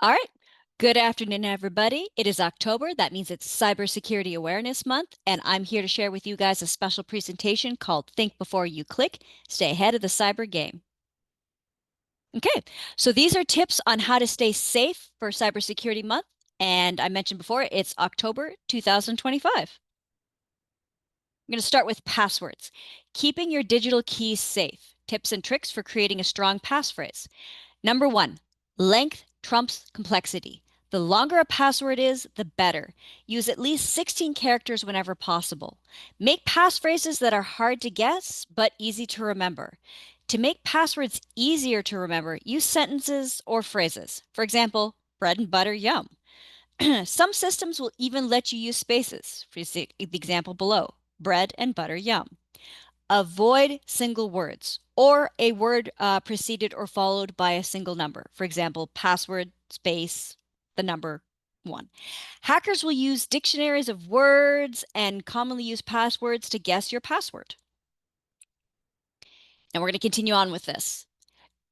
All right. Good afternoon, everybody. It is October. That means it's Cybersecurity Awareness Month, and I'm here to share with you guys a special presentation called Think Before You Click, Stay Ahead of the Cyber Game. Okay, so these are tips on how to stay safe for Cybersecurity Month, and I mentioned before, it's October 2025. I'm going to start with passwords. Keeping your digital keys safe. Tips and tricks for creating a strong passphrase. Number one, length trumps complexity. The longer a password is, the better. Use at least 16 characters whenever possible. Make passphrases that are hard to guess, but easy to remember. To make passwords easier to remember, use sentences or phrases. For example, bread and butter, yum. Some systems will even let you use spaces. For the example below, bread and butter, yum. Avoid single words or a word preceded or followed by a single number. For example, password, space, the number 1. Hackers will use dictionaries of words and commonly use passwords to guess your password. And we're going to continue on with this.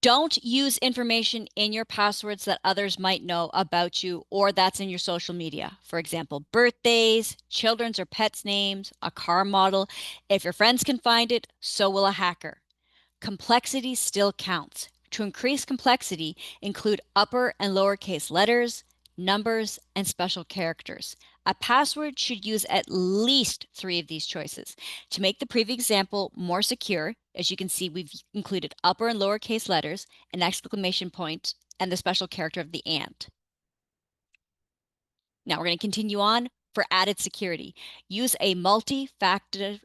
Don't use information in your passwords that others might know about you or that's in your social media. For example, birthdays, children's or pets' names, a car model. If your friends can find it, so will a hacker. Complexity still counts. To increase complexity, include upper and lowercase letters, numbers, and special characters. A password should use at least 3 of these choices. To make the previous example more secure, as you can see, we've included upper and lowercase letters, an exclamation point, and the special character of the and. Now we're going to continue on for added security. Use a multi-factor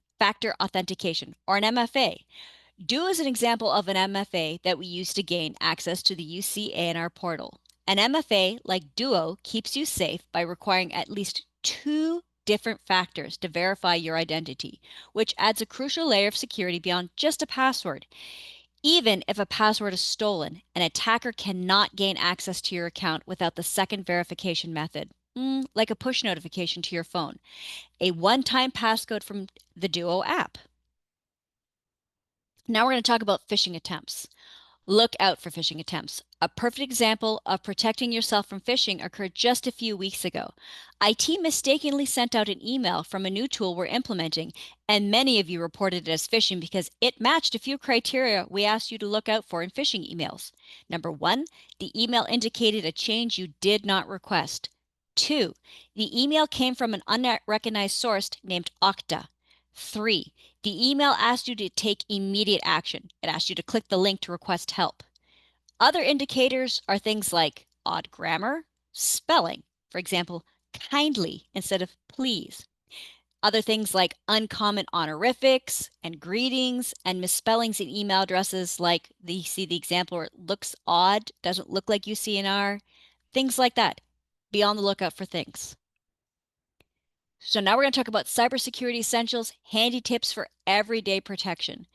authentication, or an MFA. Duo is an example of an MFA that we use to gain access to the UC/ANR portal. An MFA, like Duo, keeps you safe by requiring at least 2 different factors to verify your identity, which adds a crucial layer of security beyond just a password. Even if a password is stolen, an attacker cannot gain access to your account without the second verification method, like a push notification to your phone, a one-time passcode from the Duo app. Now we're going to talk about phishing attempts. Look out for phishing attempts. A perfect example of protecting yourself from phishing occurred just a few weeks ago. IT mistakenly sent out an email from a new tool we're implementing, and many of you reported it as phishing because it matched a few criteria we asked you to look out for in phishing emails. Number 1, the email indicated a change you did not request. 2, the email came from an unrecognized source named Okta. 3, the email asked you to take immediate action. It asked you to click the link to request help. Other indicators are things like odd grammar, spelling, for example, kindly instead of please. Other things like uncommon honorifics and greetings and misspellings in email addresses like you see the example where it looks odd, doesn't look like UCNR, things like that. Be on the lookout for things. So now we're going to talk about cybersecurity essentials, handy tips for everyday protection.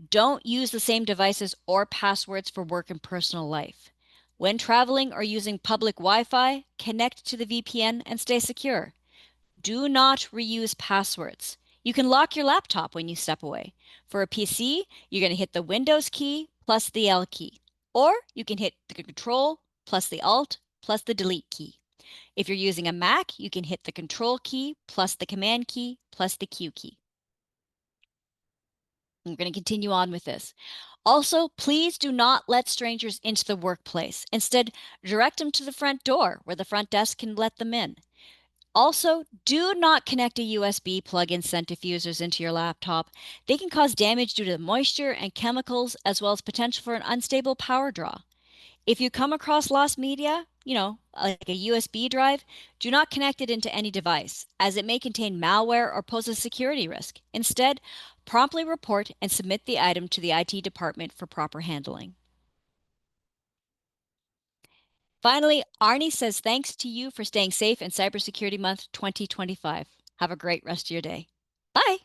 Don't use the same devices or passwords for work and personal life. When traveling or using public Wi-Fi, connect to the VPN and stay secure. Do not reuse passwords. You can lock your laptop when you step away. For a PC, you're going to hit the Windows key plus the L key. Or you can hit the Control plus the Alt plus the Delete key. If you're using a Mac, you can hit the Control key plus the Command key plus the Q key. I'm going to continue on with this. Also, please do not let strangers into the workplace. Instead, direct them to the front door where the front desk can let them in. Also, do not connect a USB plug-in centrifugers into your laptop. They can cause damage due to moisture and chemicals, as well as potential for an unstable power draw. If you come across lost media, like a USB drive, do not connect it into any device, as it may contain malware or pose a security risk. Instead, promptly report and submit the item to the IT department for proper handling. Finally, Arnie says thanks to you for staying safe in Cybersecurity Month 2025. Have a great rest of your day. Bye.